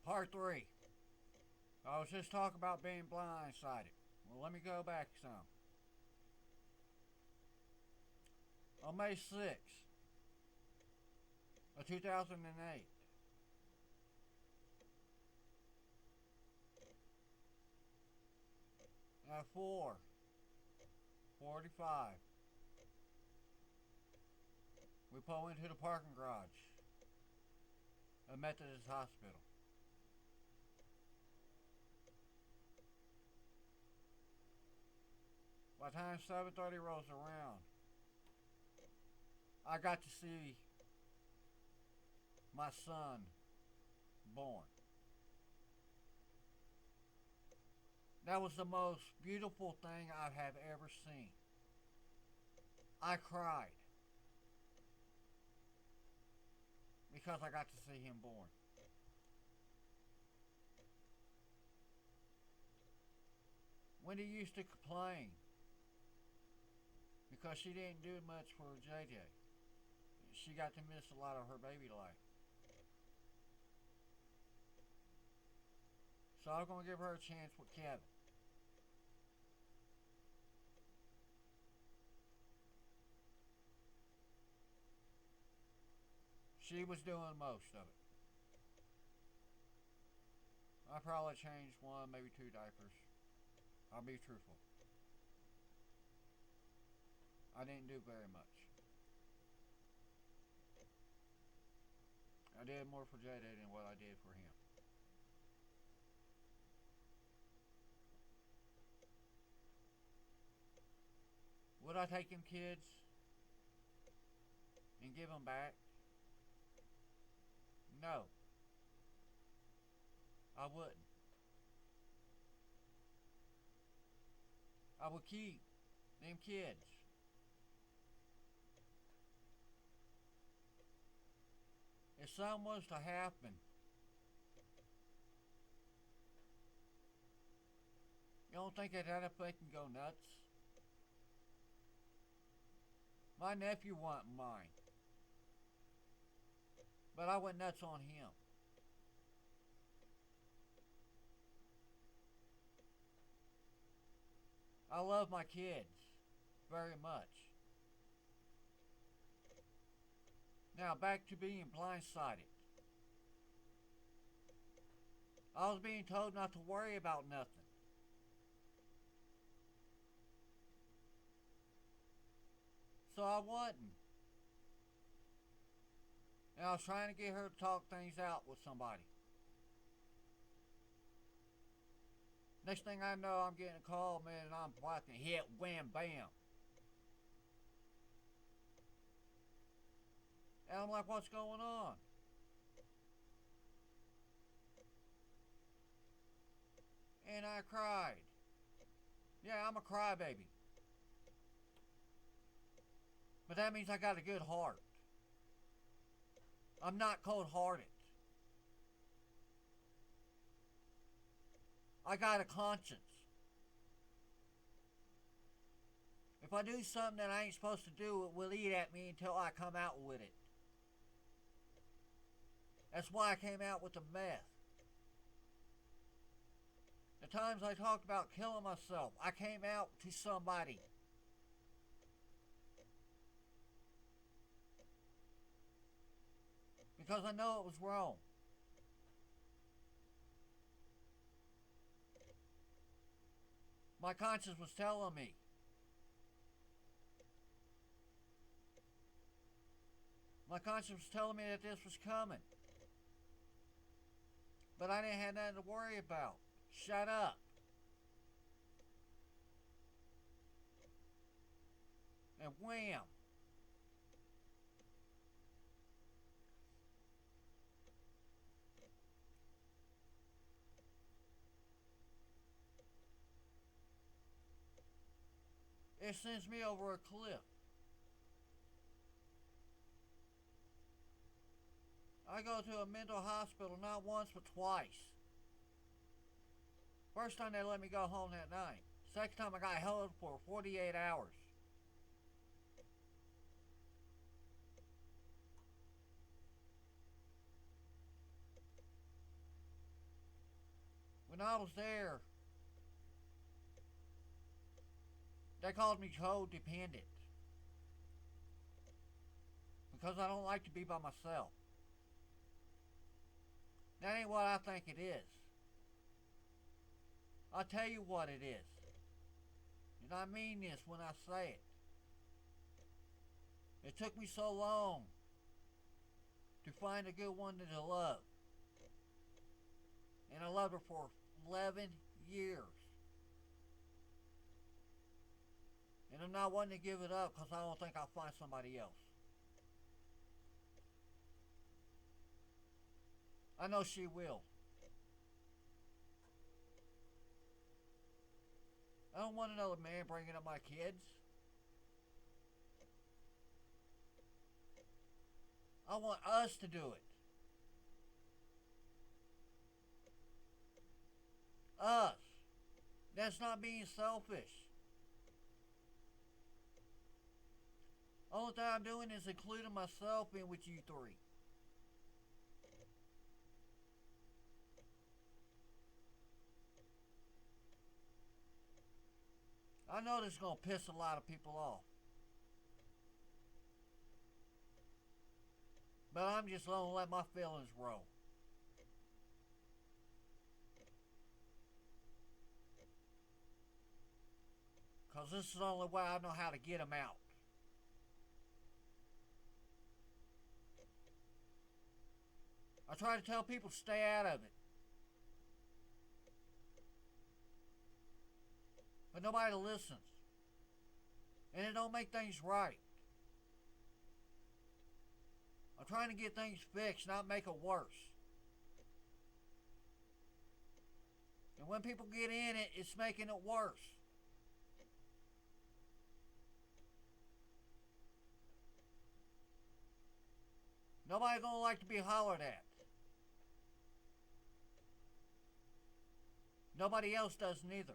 Part 3. I was just talking about being blindsided. Well, let me go back some. On May 6th of 2008, at 4:45, we pull into the parking garage of Methodist Hospital. By the time 7:30 rolls around, I got to see my son born. That was the most beautiful thing I have ever seen. I cried because I got to see him born. Wendy used to complain because she didn't do much for JJ. She got to miss a lot of her baby life. So I'm going to give her a chance with Kevin. She was doing most of it. I probably changed one, maybe two diapers. I'll be truthful. I didn't do very much. I did more for JJ than what I did for him. Would I take them kids and give them back? No, I wouldn't. I would keep them kids. If something was to happen, you don't think that they can go nuts? My nephew wanted mine, but I went nuts on him. I love my kids very much. Now back to being blindsided. I was being told not to worry about nothing. So I wasn't. And I was trying to get her to talk things out with somebody. Next thing I know, I'm getting a call, man, and I'm about to hit wham bam. And I'm like, what's going on? And I cried. Yeah, I'm a crybaby. But that means I got a good heart. I'm not cold hearted. I got a conscience. If I do something that I ain't supposed to do, it will eat at me until I come out with it. That's why I came out with the meth. The times I talked about killing myself, I came out to somebody. Because I know it was wrong. My conscience was telling me. My conscience was telling me that this was coming. But I didn't have nothing to worry about. Shut up. And wham. It sends me over a cliff. I go to a mental hospital not once but twice. First time they let me go home that night. Second time I got held for 48 hours. I was there, they called me codependent because I don't like to be by myself. That ain't what I think it is. I'll tell you what it is. And I mean this when I say it. It took me so long to find a good one to love. And I loved her for 11 years. And I'm not wanting to give it up because I don't think I'll find somebody else. I know she will. I don't want another man bringing up my kids. I want us to do it. Us. That's not being selfish. Only thing I'm doing is including myself in with you three. I know this is going to piss a lot of people off. But I'm just going to let my feelings roll. Because this is the only way I know how to get them out. I try to tell people stay out of it. But nobody listens. And it don't make things right. I'm trying to get things fixed, not make it worse. And when people get in it, it's making it worse. Nobody gonna like to be hollered at. Nobody else does neither.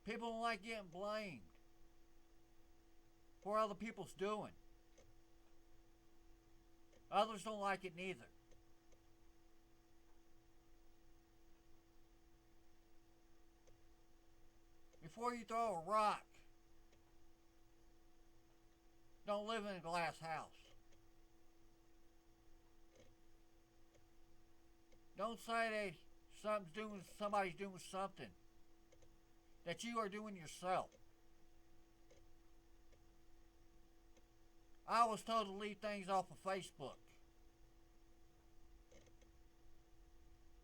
People don't like getting blamed for other people's doing. Others don't like it neither. Before you throw a rock, don't live in a glass house. Don't say that somebody's doing something that you are doing yourself. I was told to leave things off of Facebook.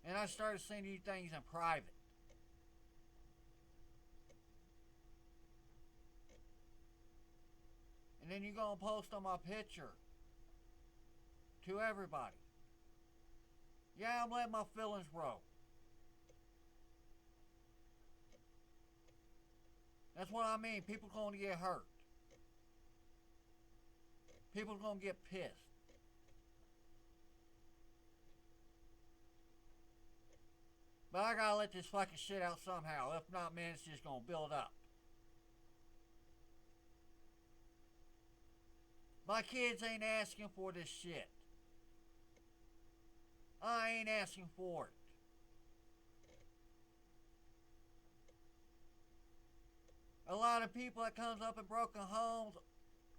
And I started sending you things in private. And then you're going to post on my picture to everybody. Yeah, I'm letting my feelings roll. That's what I mean. People going to get hurt. People going to get pissed. But I gotta let this fucking shit out somehow. If not, man, it's just gonna build up. My kids ain't asking for this shit. I ain't asking for it. A lot of people that comes up in broken homes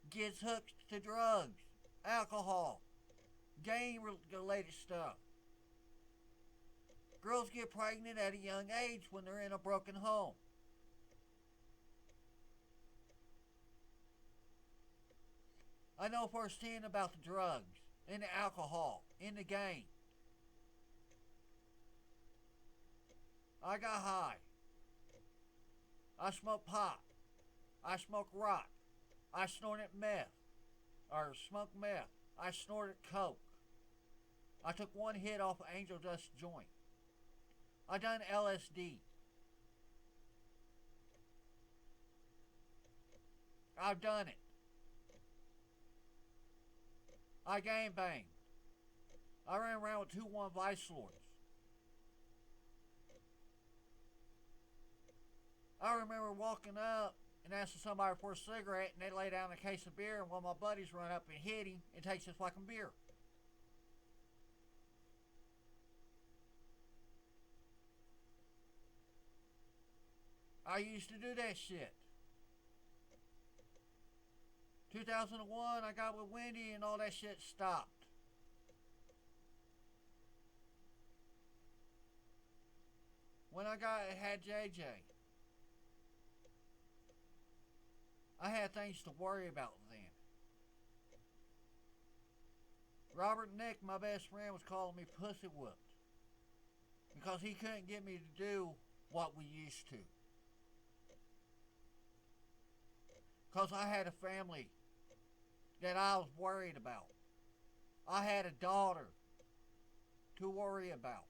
gets hooked to drugs, alcohol, gang-related stuff. Girls get pregnant at a young age when they're in a broken home. I know firsthand about the drugs and the alcohol and the gang. I got high. I smoked pot. I smoked rock. I snorted meth. Or smoked meth. I snorted coke. I took one hit off of Angel Dust joint. I done LSD. I've done it. I gang banged. I ran around with 2-1 Vice Lords. I remember walking up and asking somebody for a cigarette, and they lay down a case of beer, and one of my buddies run up and hit him and takes his fucking beer. I used to do that shit. 2001, I got with Wendy and all that shit stopped. When I had JJ, I had things to worry about then. Robert Nick, my best friend, was calling me pussy whipped because he couldn't get me to do what we used to. Because I had a family that I was worried about. I had a daughter to worry about.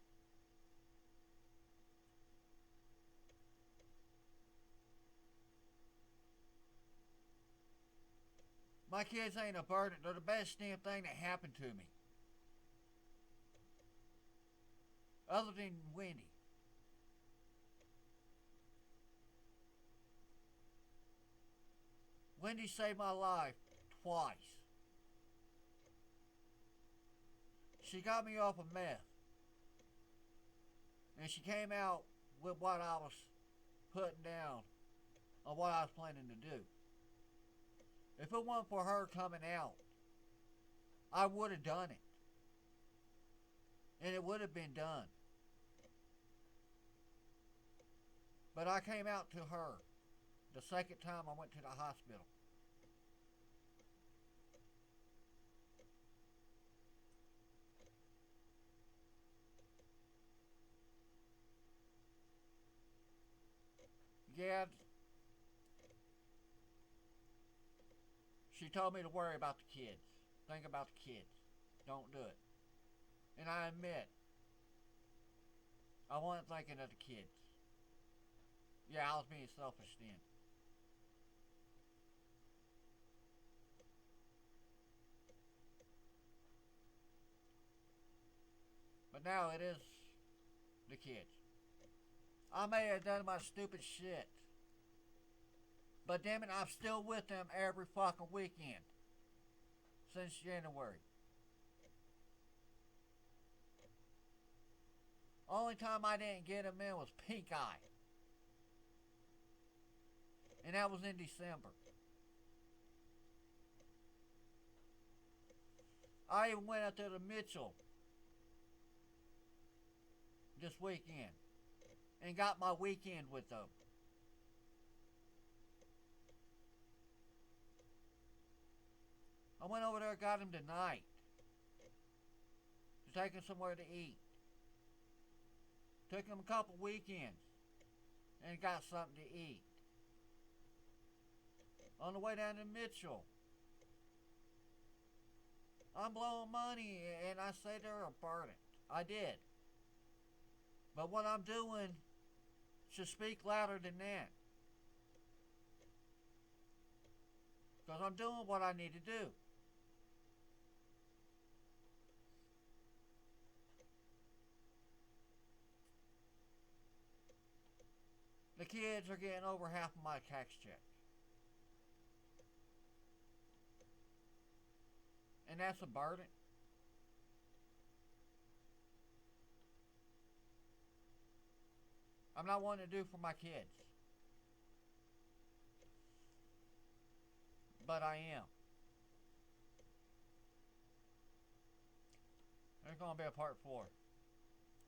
My kids ain't a burden. They're the best damn thing that happened to me. Other than Wendy. Wendy saved my life twice. She got me off of meth. And she came out with what I was putting down on what I was planning to do. If it wasn't for her coming out, I would have done it. And it would have been done. But I came out to her the second time I went to the hospital. Yeah, she told me to worry about the kids. Think about the kids. Don't do it. And I admit, I wasn't thinking of the kids. Yeah, I was being selfish then. But now it is the kids. I may have done my stupid shit. But damn it, I'm still with them every fucking weekend. Since January. Only time I didn't get them in was pink eye. And that was in December. I even went up to the Mitchell this weekend and got my weekend with them. I went over there and got them tonight to take them somewhere to eat. Took them a couple weekends and got something to eat. On the way down to Mitchell, I'm blowing money and I say they're a burden. I did. But what I'm doing should speak louder than that. Because I'm doing what I need to do. The kids are getting over half of my tax check. And that's a burden. I'm not wanting to do for my kids. But I am. There's going to be a part 4.